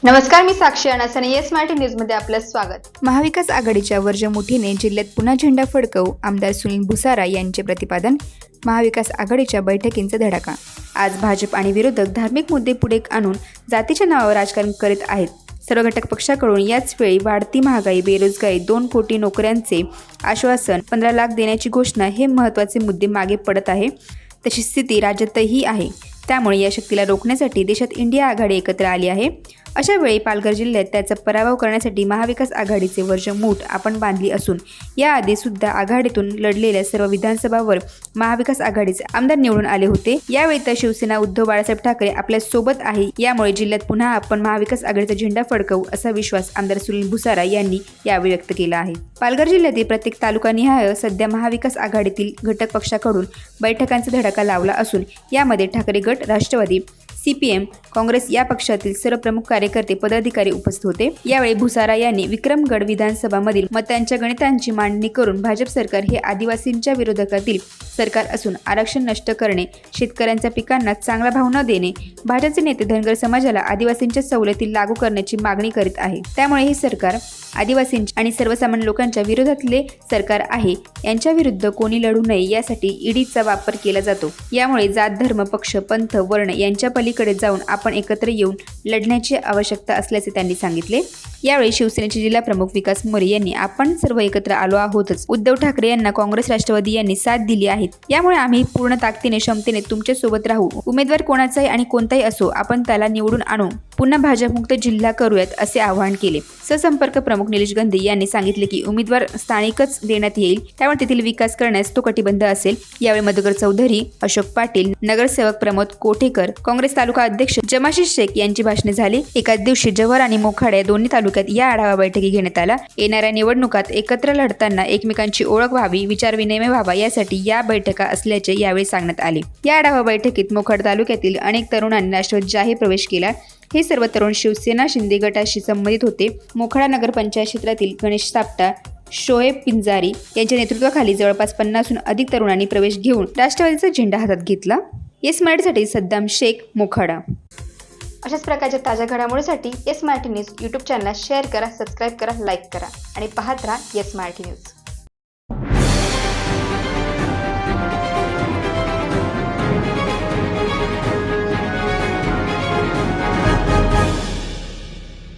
नमस्कार, मी साक्षी अनासने. येस मराठी न्यूजमध्ये आपलं स्वागत. महाविकास आघाडीच्या वर्जमुठीने जिल्ह्यात पुन्हा झेंडा फडकवू, आमदार सुनील भुसारा यांचे प्रतिपादन. महाविकास आघाडीच्या बैठकींचा धडाका. आज भाजप आणि विरोधक धार्मिक मुद्दे पुढे आणून जातीच्या नावावर राजकारण करीत आहेत. सर्व घटक पक्षाकडून याच वेळी वाढती महागाई, बेरोजगारी, 2 कोटी नोकऱ्यांचे आश्वासन, 15 लाख देण्याची घोषणा हे महत्त्वाचे मुद्दे मागे पडत आहे. तशी स्थिती राज्यातही आहे. त्यामुळे या शक्तीला रोखण्यासाठी देशात इंडिया आघाडी एकत्र आली आहे. अशा वेळी पालघर जिल्ह्यात त्याचा पराभव करण्यासाठी महाविकास आघाडीचे वर्जमूठ आपण बांधली असून याआधी सुद्धा आघाडीतून लढलेल्या सर्व विधानसभावर महाविकास आघाडीचे आमदार निवडून आले होते. यावेळी तर शिवसेना उद्धव बाळासाहेब ठाकरे आपल्या सोबत आहे. यामुळे जिल्ह्यात पुन्हा आपण महाविकास आघाडीचा झेंडा फडकवू असा विश्वास आमदार सुनील भुसारा यांनी यावेळी व्यक्त केला आहे. पालघर जिल्ह्यातील प्रत्येक तालुकानिहाय सध्या महाविकास आघाडीतील घटक पक्षाकडून बैठकांचा धडाका लावला असून यामध्ये ठाकरे गट, राष्ट्रवादी, CPM, काँग्रेस या पक्षातील सर्व प्रमुख कार्यकर्ते, पदाधिकारी उपस्थित होते. यावेळी भुसारा यांनी विक्रमगड विधानसभामधील मतांच्या गणितांची मांडणी करून भाजप सरकार हे आदिवासींच्या विरोधातील सरकार असून आरक्षण नष्ट करणे, शेतकऱ्यांच्या पिकांना चांगला भाव न देणे, भाजपचे नेते धनगर समाजाला आदिवासींच्या सवलती लागू करण्याची मागणी करीत आहे. त्यामुळे हे सरकार आदिवासींच्या आणि सर्वसामान्य लोकांच्या विरोधातले सरकार आहे. यांच्या विरुद्ध कोणी लढू नये यासाठी ईडीचा वापर केला जातो. यामुळे जात, धर्म, पक्ष, पंथ, वर्ण यांच्या पलीकडे जाऊन आपण एकत्र येऊन लढण्याची आवश्यकता असल्याचे त्यांनी सांगितले. यावेळी शिवसेनेचे जिल्हा प्रमुख विकास मोरे यांनी आपण सर्व एकत्र आलो आहोतच. उद्धव ठाकरे यांना काँग्रेस, राष्ट्रवादी यांनी साथ दिली आहे. यामुळे आम्ही पूर्ण ताकदीने, क्षमतेने तुमच्या सोबत राहू. उमेदवार कोणाचाही आणि कोणताही असो, आपण त्याला निवडून आणू. पुन्हा भाजपमुक्त जिल्हा करूयात असे आवाहन केले. सहसंपर्क प्रमुख निलेश गंधे यांनी सांगितले की उमेदवार स्थानिकच देण्यात येईल, त्यामुळे तेथील विकास करण्यास तो कटिबद्ध असेल. यावेळी मधुकर चौधरी, अशोक पाटील, नगरसेवक प्रमोद कोठेकर, काँग्रेस तालुका अध्यक्ष जमाशी शेख यांची भाषणे झाली. एकाच दिवशी जव्हार आणि मोखाडा या दोन्ही तालुक्यात या आढावा बैठकी घेण्यात आल्या. येणाऱ्या निवडणुकात एकत्र लढताना एकमेकांची ओळख व्हावी, विचारविनिमय व्हावा यासाठी या बैठका असल्याचे यावेळी सांगण्यात आले. या आढावा बैठकीत मोखाडा तालुक्यातील अनेक तरुणांनी राष्ट्रवादीत जाहीर प्रवेश केला. हे सर्व तरुण शिवसेना शिंदे गटाशी संबंधित होते. मोखाडा नगरपंचायत क्षेत्रातील गणेश सापटा, शोएब पिंजारी यांच्या नेतृत्वाखाली जवळपास 50हून अधिक तरुणांनी प्रवेश घेऊन राष्ट्रवादीचा झेंडा हातात घेतला. येस मराठीसाठी सद्दाम शेख, मोखाडा. अशाच प्रकारच्या ताज्या घडामोडीसाठी येस मराठी न्यूज यूट्यूब चॅनलला शेअर करा, सबस्क्राईब करा, लाईक करा आणि पाहत राहा येस मराठी न्यूज.